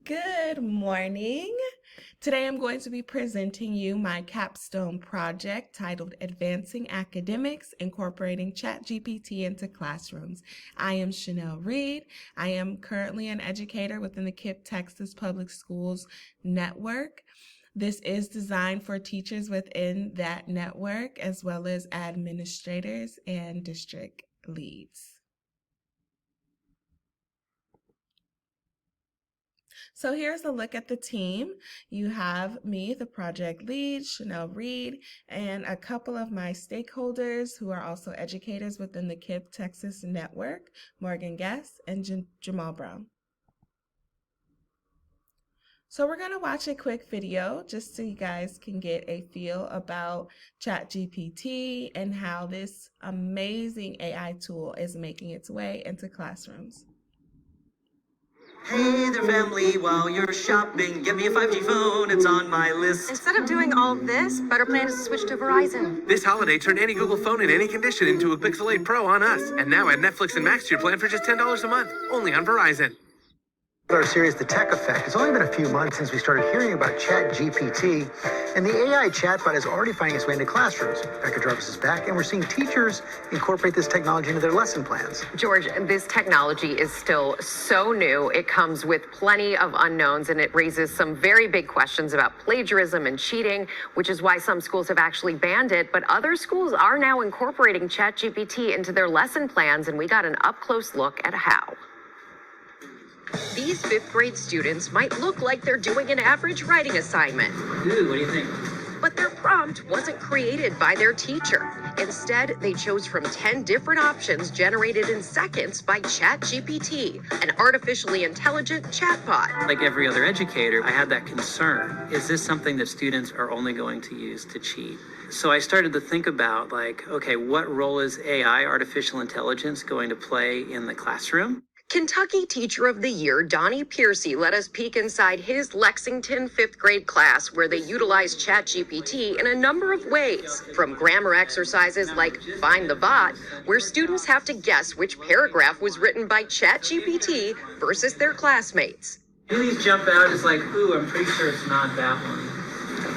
Good morning. Today I'm going to be presenting you my capstone project titled Advancing Academics, Incorporating ChatGPT into Classrooms. I am Chanel Reed. I am currently an educator within the KIPP Texas Public Schools network. This is designed for teachers within that network as well as administrators and district leads. So here's a look at the team. You have me, the project lead, Chanel Reed, and a couple of my stakeholders who are also educators within the KIPP Texas network, Morgan Guest and Jamal Brown. So we're going to watch a quick video just so you guys can get a feel about ChatGPT and how this amazing AI tool is making its way into classrooms. Hey there, family, while you're shopping, get me a 5G phone, it's on my list. Instead of doing all this, better plan is to switch to Verizon. This holiday, turn any Google phone in any condition into a Pixel 8 Pro on us. And now add Netflix and Max to your plan for just $10 a month, only on Verizon. Our series, The Tech Effect. It's only been a few months since we started hearing about ChatGPT, and the AI chatbot is already finding its way into classrooms. Becca Jarvis is back, and we're seeing teachers incorporate this technology into their lesson plans. George, this technology is still so new. It comes with plenty of unknowns, and it raises some very big questions about plagiarism and cheating, which is why some schools have actually banned it. But other schools are now incorporating ChatGPT into their lesson plans, and we got an up-close look at how. These fifth grade students might look like they're doing an average writing assignment. Ooh, what do you think? But their prompt wasn't created by their teacher. Instead, they chose from 10 different options generated in seconds by ChatGPT, an artificially intelligent chatbot. Like every other educator, I had that concern. Is this something that students are only going to use to cheat? So I started to think about okay, what role is AI, artificial intelligence, going to play in the classroom? Kentucky Teacher of the Year Donnie Piercy let us peek inside his Lexington fifth grade class where they utilize ChatGPT in a number of ways, from grammar exercises like Find the Bot, where students have to guess which paragraph was written by ChatGPT versus their classmates. These jump out as ooh, I'm pretty sure it's not that one.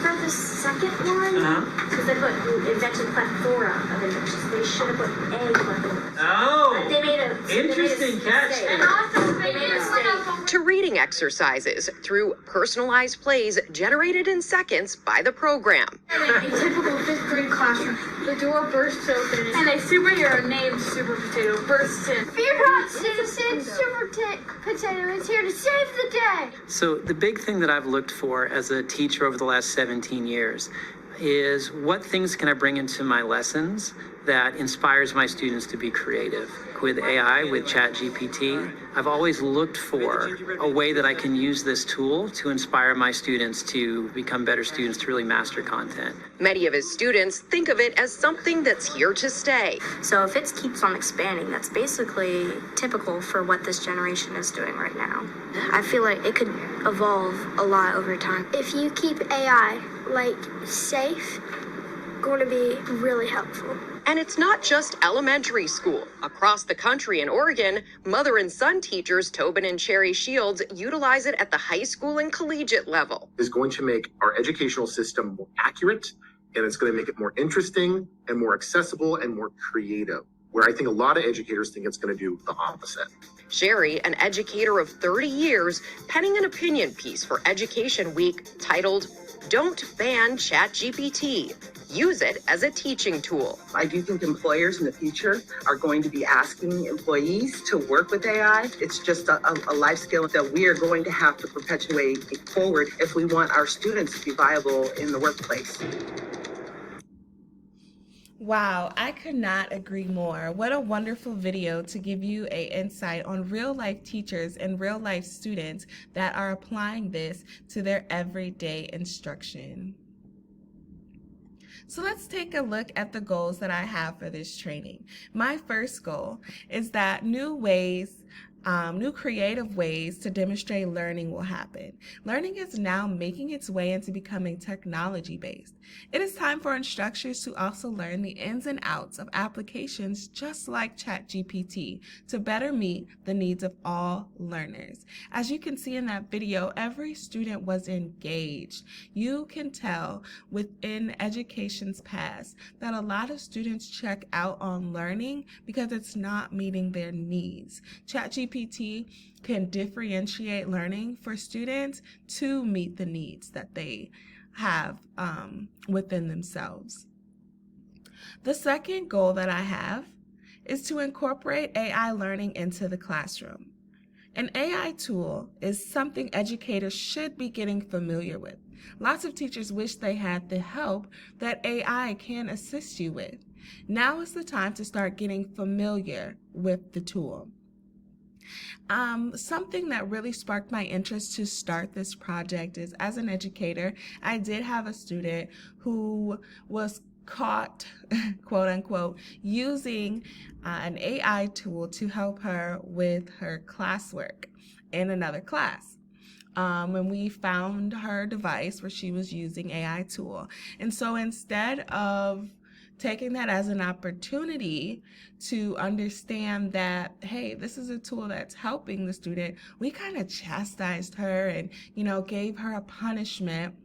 For the second one, because they put invention plethora of inventions. They should have put a plethora. Oh, They made a interesting catch. And also they made a mistake. To reading exercises through personalized plays generated in seconds by the program. In a typical fifth grade classroom, the door bursts open and a superhero named Super Potato bursts in. Fear brought citizen Super Potato is here to save the day. So the big thing that I've looked for as a teacher over the last 17 years is what things can I bring into my lessons that inspires my students to be creative. With AI, with ChatGPT, I've always looked for a way that I can use this tool to inspire my students to become better students, to really master content. Many of his students think of it as something that's here to stay. So if it keeps on expanding, that's basically typical for what this generation is doing right now. I feel like it could evolve a lot over time. If you keep AI safe, going to be really helpful. And it's not just elementary school. Across the country in Oregon, mother and son teachers Tobin and Sherry Shields utilize it at the high school and collegiate level. Is going to make our educational system more accurate, and it's going to make it more interesting and more accessible and more creative, where I think a lot of educators think it's going to do the opposite. Sherry, an educator of 30 years, penning an opinion piece for Education Week titled, "Don't Ban ChatGPT. Use it as a teaching tool." I do think employers in the future are going to be asking employees to work with AI. It's just a life skill that we are going to have to perpetuate forward if we want our students to be viable in the workplace. Wow, I could not agree more. What a wonderful video to give you an insight on real life teachers and real life students that are applying this to their everyday instruction. So let's take a look at the goals that I have for this training. My first goal is that new ways new creative ways to demonstrate learning will happen. Learning is now making its way into becoming technology-based. It is time for instructors to also learn the ins and outs of applications just like ChatGPT to better meet the needs of all learners. As you can see in that video, every student was engaged. You can tell within education's past that a lot of students check out on learning because it's not meeting their needs. ChatGPT can differentiate learning for students to meet the needs that they have within themselves. The second goal that I have is to incorporate AI learning into the classroom. An AI tool is something educators should be getting familiar with. Lots of teachers wish they had the help that AI can assist you with. Now is the time to start getting familiar with the tool. Something that really sparked my interest to start this project is, as an educator, I did have a student who was caught, quote unquote, using an AI tool to help her with her classwork in another class. When we found her device where she was using AI tool. And so instead of taking that as an opportunity to understand that, hey, this is a tool that's helping the student, we kind of chastised her and, gave her a punishment,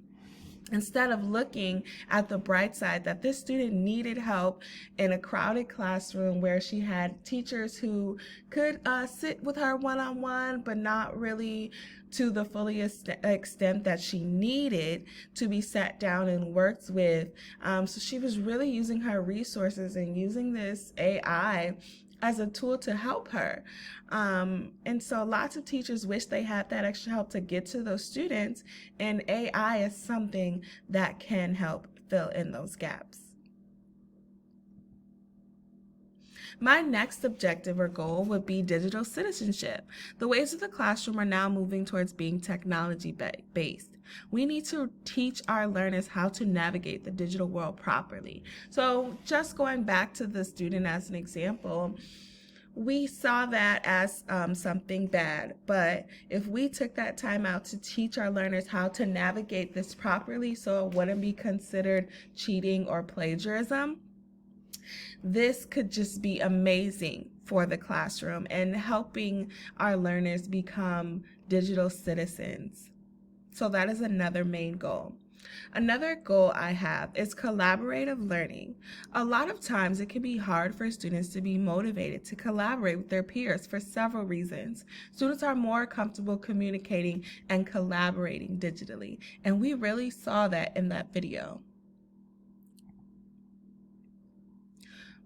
instead of looking at the bright side that this student needed help in a crowded classroom where she had teachers who could sit with her one-on-one, but not really to the fullest extent that she needed to be sat down and worked with. So she was really using her resources and using this AI as a tool to help her. And so lots of teachers wish they had that extra help to get to those students, and AI is something that can help fill in those gaps. My next objective or goal would be digital citizenship. The ways of the classroom are now moving towards being technology-based. We need to teach our learners how to navigate the digital world properly. So just going back to the student as an example, we saw that as something bad, but if we took that time out to teach our learners how to navigate this properly so it wouldn't be considered cheating or plagiarism, this could just be amazing for the classroom and helping our learners become digital citizens. So that is another main goal. Another goal I have is collaborative learning. A lot of times it can be hard for students to be motivated to collaborate with their peers for several reasons. Students are more comfortable communicating and collaborating digitally, and we really saw that in that video.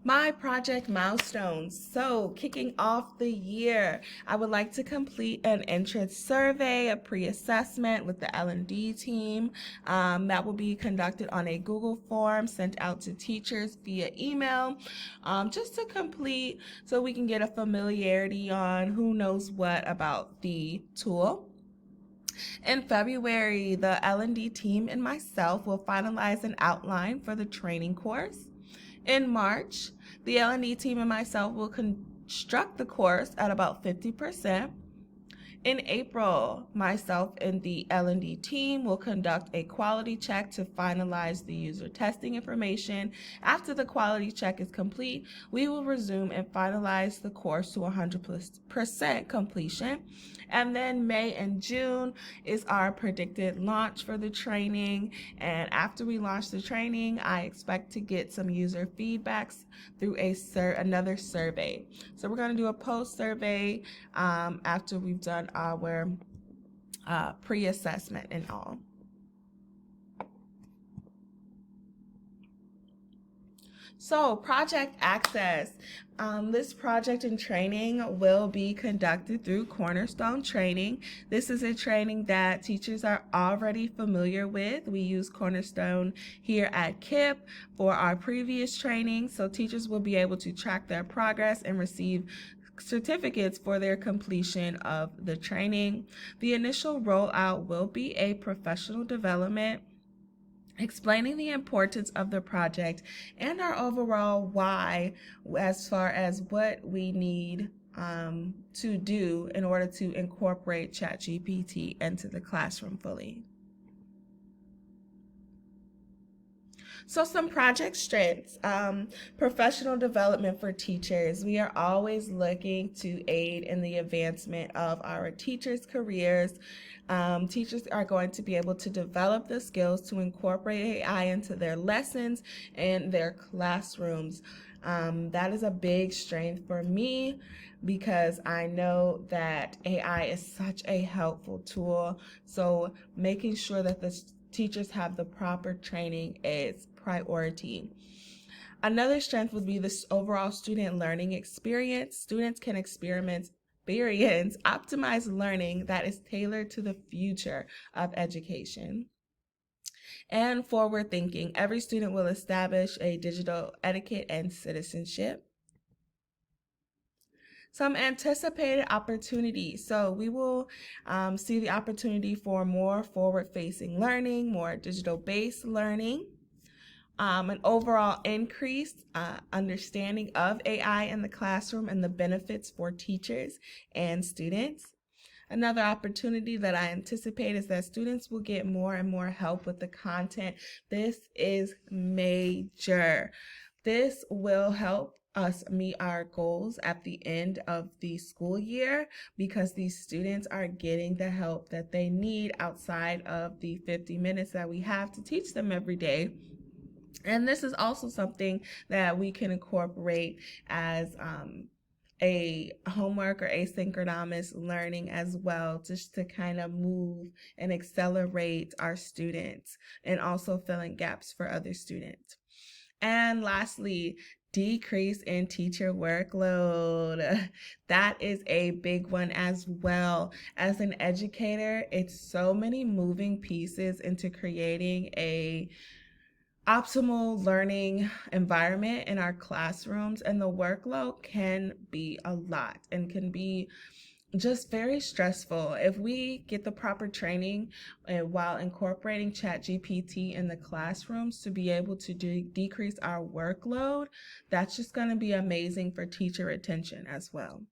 My project milestones. So kicking off the year, I would like to complete an entrance survey, a pre-assessment with the L&D team that will be conducted on a Google form sent out to teachers via email, just to complete so we can get a familiarity on who knows what about the tool. In February, the L&D team and myself will finalize an outline for the training course. In March, the L&D team and myself will construct the course at about 50%. In April, myself and the L&D team will conduct a quality check to finalize the user testing information. After the quality check is complete, we will resume and finalize the course to 100% completion. And then May and June is our predicted launch for the training. And after we launch the training, I expect to get some user feedbacks through another survey. So we're going to do a post survey after we've done our pre-assessment and all. So project access. This project and training will be conducted through Cornerstone Training. This is a training that teachers are already familiar with. We use Cornerstone here at KIPP for our previous training, so teachers will be able to track their progress and receive certificates for their completion of the training. The initial rollout will be a professional development, explaining the importance of the project and our overall why as far as what we need to do in order to incorporate ChatGPT into the classroom fully. So some project strengths, professional development for teachers. We are always looking to aid in the advancement of our teachers' careers. Teachers are going to be able to develop the skills to incorporate AI into their lessons and their classrooms. That is a big strength for me because I know that AI is such a helpful tool. So making sure that the teachers have the proper training is priority. Another strength would be this overall student learning experience. Students can experience optimized learning that is tailored to the future of education. And forward thinking. Every student will establish a digital etiquette and citizenship. Some anticipated opportunities. So we will see the opportunity for more forward-facing learning, more digital-based learning, an overall increased understanding of AI in the classroom and the benefits for teachers and students. Another opportunity that I anticipate is that students will get more and more help with the content. This is major. This will help us meet our goals at the end of the school year because these students are getting the help that they need outside of the 50 minutes that we have to teach them every day. And this is also something that we can incorporate as a homework or asynchronous learning as well, just to kind of move and accelerate our students and also fill in gaps for other students. And lastly, decrease in teacher workload. That is a big one as well. As an educator, it's so many moving pieces into creating a optimal learning environment in our classrooms, and the workload can be a lot and can be just very stressful. If we get the proper training while incorporating ChatGPT in the classrooms to be able to decrease our workload, that's just going to be amazing for teacher retention as well.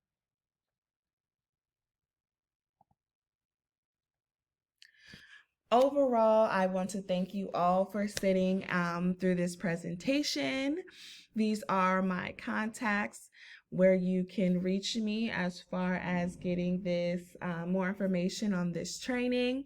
Overall, I want to thank you all for sitting through this presentation. These are my contacts where you can reach me as far as getting this more information on this training.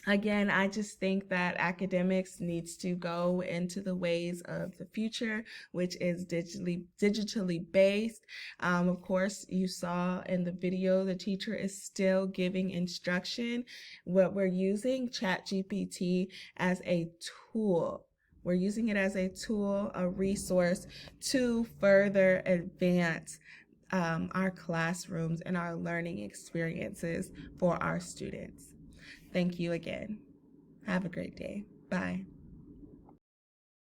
Again, I just think that academics needs to go into the ways of the future, which is digitally based. Of course, you saw in the video, the teacher is still giving instruction. What we're using ChatGPT as a tool. We're using it as a tool, a resource to further advance our classrooms and our learning experiences for our students. Thank you again. Have a great day. Bye.